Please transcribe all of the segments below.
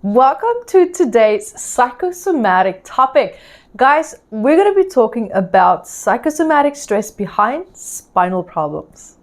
Welcome to today's psychosomatic topic. Guys, we're going to be talking about psychosomatic stress behind spinal problems.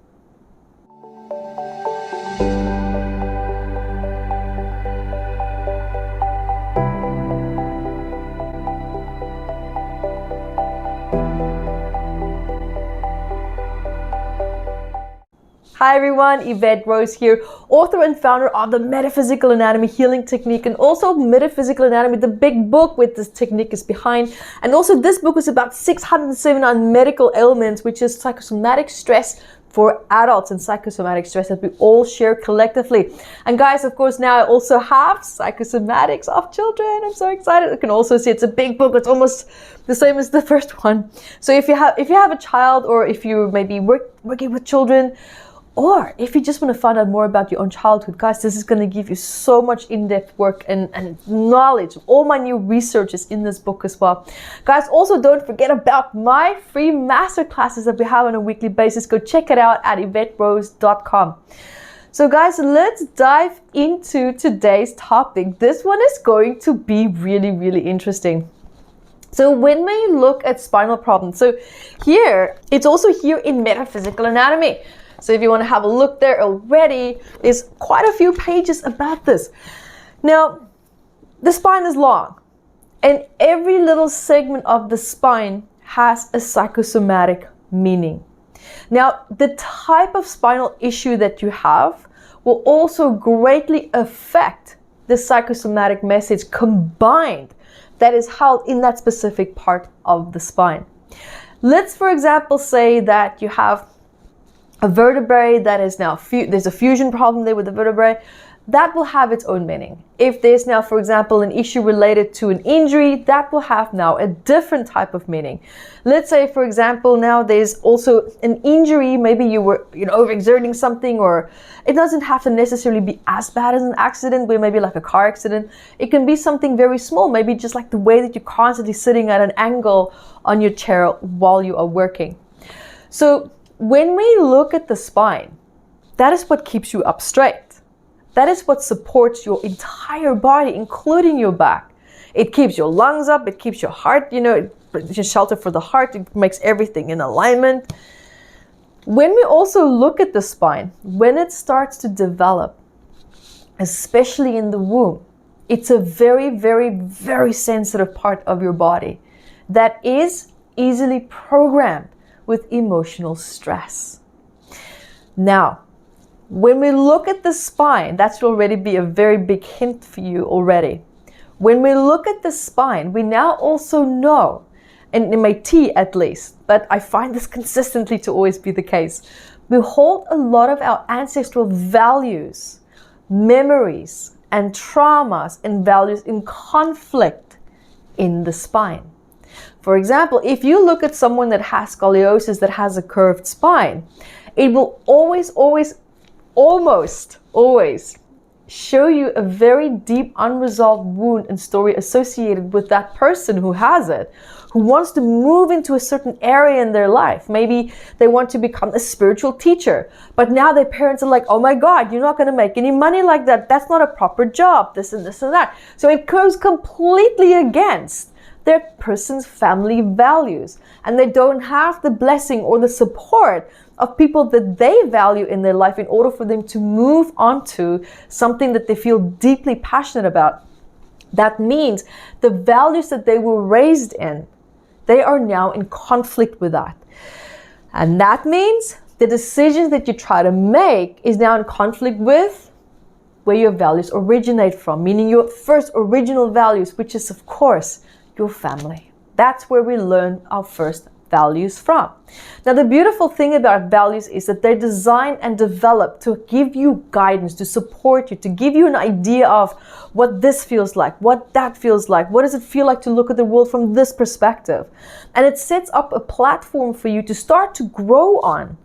Hi everyone, Evette Rose here, author and founder of the Metaphysical Anatomy Healing Technique and also Metaphysical Anatomy, the big book with this technique is behind. And also this book is about 679 medical ailments, which is psychosomatic stress for adults and psychosomatic stress that we all share collectively. And guys, of course, now I also have psychosomatics of children. I'm so excited. You can also see it's a big book. It's almost the same as the first one. So if you have a child, or if you maybe working with children, or if you just want to find out more about your own childhood, guys, this is going to give you so much in-depth work and knowledge. All my new research is in this book as well. Guys, also don't forget about my free masterclasses that we have on a weekly basis. Go check it out at evetterose.com. So guys, let's dive into today's topic. This one is going to be really, really interesting. So when we look at spinal problems, so here, it's also here in Metaphysical Anatomy. So if you want to have a look there already, there's quite a few pages about this. Now, the spine is long, and every little segment of the spine has a psychosomatic meaning. Now, the type of spinal issue that you have will also greatly affect the psychosomatic message combined that is held in that specific part of the spine. Let's, for example, say that you have a vertebrae that is now, there's a fusion problem there with the vertebrae, that will have its own meaning. If there's now, for example, an issue related to an injury, that will have now a different type of meaning. Let's say, for example, now there's also an injury, maybe you were overexerting something, or it doesn't have to necessarily be as bad as an accident, but maybe like a car accident. It can be something very small, maybe just like the way that you're constantly sitting at an angle on your chair while you are working. So when we look at the spine, that is what keeps you up straight. That is what supports your entire body, including your back. It keeps your lungs up, it keeps your heart, it's a shelter for the heart, it makes everything in alignment. When we also look at the spine, when it starts to develop, especially in the womb, it's a very, very, very sensitive part of your body that is easily programmed with emotional stress. Now, when we look at the spine, that should already be a very big hint for you already. When we look at the spine, we now also know, and in my tea at least, but I find this consistently to always be the case, we hold a lot of our ancestral values, memories, and traumas and values in conflict in the spine. For example, if you look at someone that has scoliosis, that has a curved spine, it will almost always show you a very deep unresolved wound and story associated with that person who has it, who wants to move into a certain area in their life. Maybe they want to become a spiritual teacher, but now their parents are like, oh my God, you're not going to make any money like that. That's not a proper job, this and this and that. So it goes completely against their person's family values, and they don't have the blessing or the support of people that they value in their life in order for them to move on to something that they feel deeply passionate about. That means the values that they were raised in, they are now in conflict with that. And that means the decisions that you try to make is now in conflict with where your values originate from, meaning your first original values, which is of course your family. That's where we learn our first values from. Now, the beautiful thing about values is that they're designed and developed to give you guidance, to support you, to give you an idea of what this feels like, what that feels like, what does it feel like to look at the world from this perspective. And it sets up a platform for you to start to grow on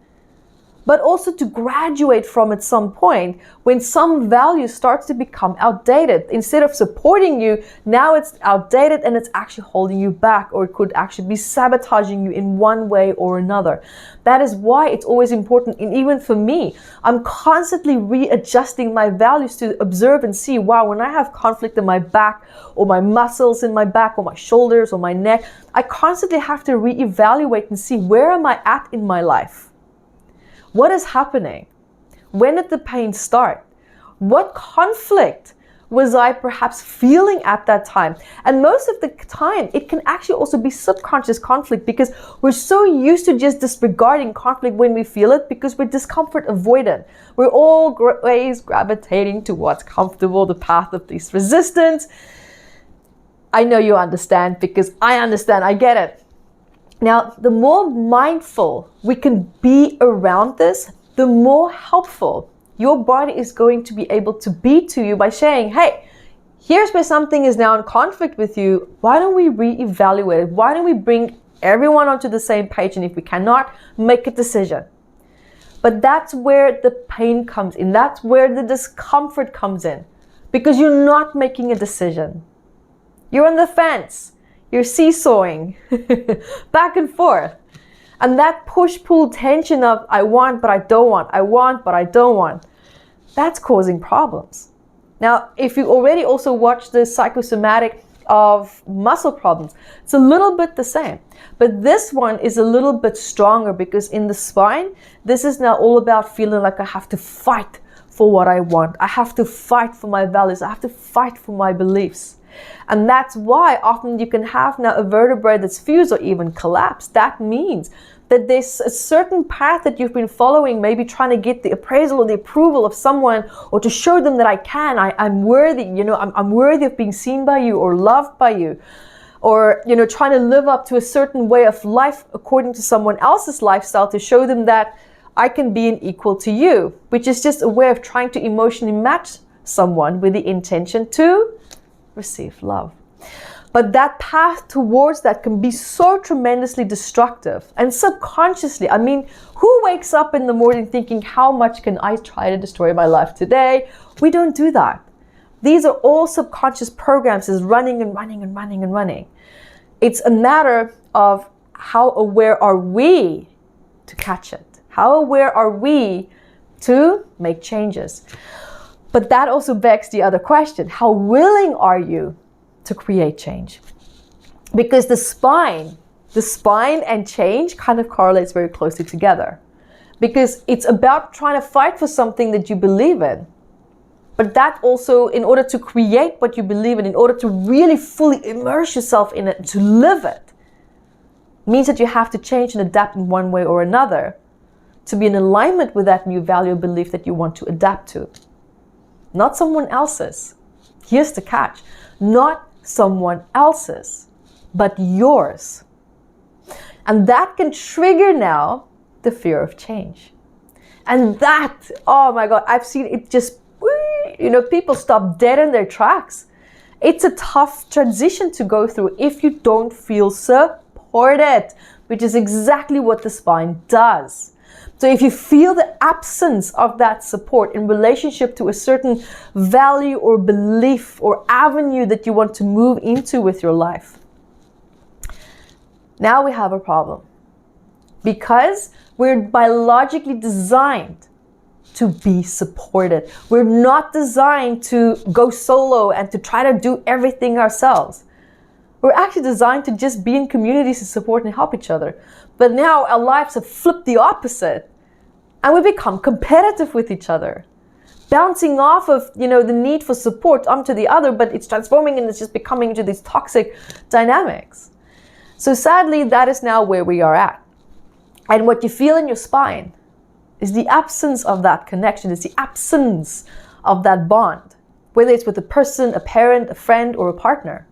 but also to graduate from at some point when some value starts to become outdated. Instead of supporting you, now it's outdated and it's actually holding you back, or it could actually be sabotaging you in one way or another. That is why it's always important, and even for me, I'm constantly readjusting my values to observe and see, wow, when I have conflict in my back or my muscles in my back or my shoulders or my neck, I constantly have to reevaluate and see, where am I at in my life? What is happening? When did the pain start? What conflict was I perhaps feeling at that time? And most of the time, it can actually also be subconscious conflict, because we're so used to just disregarding conflict when we feel it, because we're discomfort avoidant. We're always gravitating to what's comfortable, the path of least resistance. I know you understand, because I understand, I get it. Now, the more mindful we can be around this, the more helpful your body is going to be able to be to you by saying, hey, here's where something is now in conflict with you. Why don't we reevaluate it? Why don't we bring everyone onto the same page? And if we cannot, make a decision. But that's where the pain comes in. That's where the discomfort comes in, because you're not making a decision. You're on the fence. You're seesawing back and forth. And that push-pull tension of I want, but I don't want. I want, but I don't want. That's causing problems. Now, if you already also watched the Psychosomatic of muscle problems, it's a little bit the same. But this one is a little bit stronger, because in the spine, this is now all about feeling like I have to fight for what I want. I have to fight for my values. I have to fight for my beliefs. And that's why often you can have now a vertebrae that's fused or even collapsed. That means that there's a certain path that you've been following, maybe trying to get the appraisal or the approval of someone, or to show them that I'm worthy, I'm worthy of being seen by you or loved by you, or, trying to live up to a certain way of life according to someone else's lifestyle to show them that I can be an equal to you, which is just a way of trying to emotionally match someone with the intention to receive love. But that path towards that can be so tremendously destructive. And subconsciously, who wakes up in the morning thinking, how much can I try to destroy my life today? We don't do that. These are all subconscious programs, is running and running and running and running. It's a matter of how aware are we to catch it? How aware are we to make changes? But that also begs the other question. How willing are you to create change? Because the spine and change kind of correlates very closely together. Because it's about trying to fight for something that you believe in. But that also, in order to create what you believe in order to really fully immerse yourself in it, to live it, means that you have to change and adapt in one way or another to be in alignment with that new value or belief that you want to adapt to. Not someone else's. Here's the catch. Not someone else's, but yours. And that can trigger now the fear of change. And that, oh my God, I've seen it just, people stop dead in their tracks. It's a tough transition to go through if you don't feel supported, which is exactly what the spine does. So if you feel the absence of that support in relationship to a certain value or belief or avenue that you want to move into with your life, now we have a problem. Because we're biologically designed to be supported. We're not designed to go solo and to try to do everything ourselves. We're actually designed to just be in communities to support and help each other. But now our lives have flipped the opposite, and we become competitive with each other, bouncing off of, the need for support onto the other, but it's transforming and it's just becoming into these toxic dynamics. So sadly, that is now where we are at. And what you feel in your spine is the absence of that connection. It's the absence of that bond, whether it's with a person, a parent, a friend, or a partner.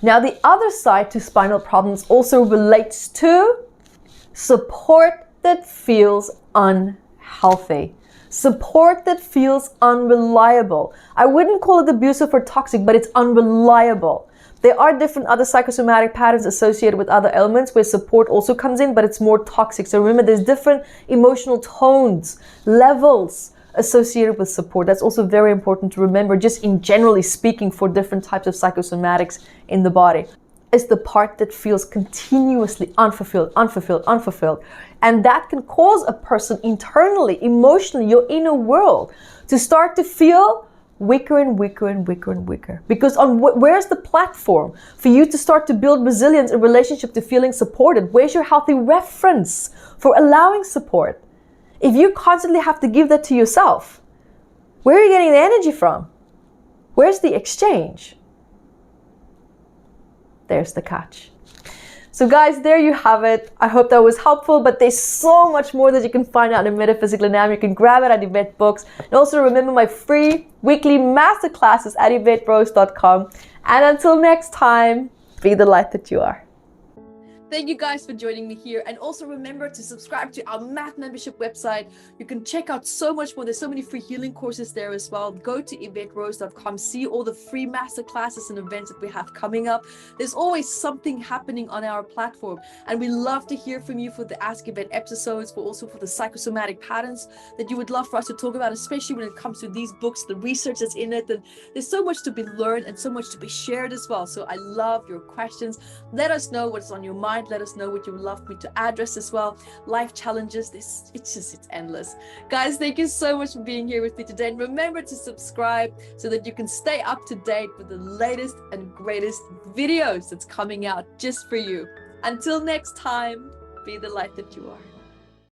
Now, the other side to spinal problems also relates to support that feels unhealthy. Support that feels unreliable. I wouldn't call it abusive or toxic, but it's unreliable. There are different other psychosomatic patterns associated with other elements where support also comes in, but it's more toxic. So remember, there's different emotional tones, levels associated with support. That's also very important to remember, just in generally speaking, for different types of psychosomatics in the body. Is the part that feels continuously unfulfilled. And that can cause a person internally, emotionally, your inner world, to start to feel weaker and weaker and weaker and weaker. Because where's the platform for you to start to build resilience in relationship to feeling supported? Where's your healthy reference for allowing support? If you constantly have to give that to yourself, where are you getting the energy from? Where's the exchange? There's the catch. So guys, there you have it. I hope that was helpful, but there's so much more that you can find out in Metaphysical Anatomy. You can grab it at Evette Books. And also remember my free weekly masterclasses at evetterose.com. And until next time, be the light that you are. Thank you guys for joining me here. And also remember to subscribe to our math membership website. You can check out so much more. There's so many free healing courses there as well. Go to evetterose.com, see all the free masterclasses and events that we have coming up. There's always something happening on our platform. And we love to hear from you for the Ask Evette episodes, but also for the psychosomatic patterns that you would love for us to talk about, especially when it comes to these books, the research that's in it. And there's so much to be learned and so much to be shared as well. So I love your questions. Let us know what's on your mind. Let us know what you would love me to address as well. Life challenges, it's endless. Guys, thank you so much for being here with me today. And remember to subscribe so that you can stay up to date with the latest and greatest videos that's coming out just for you. Until next time, be the light that you are.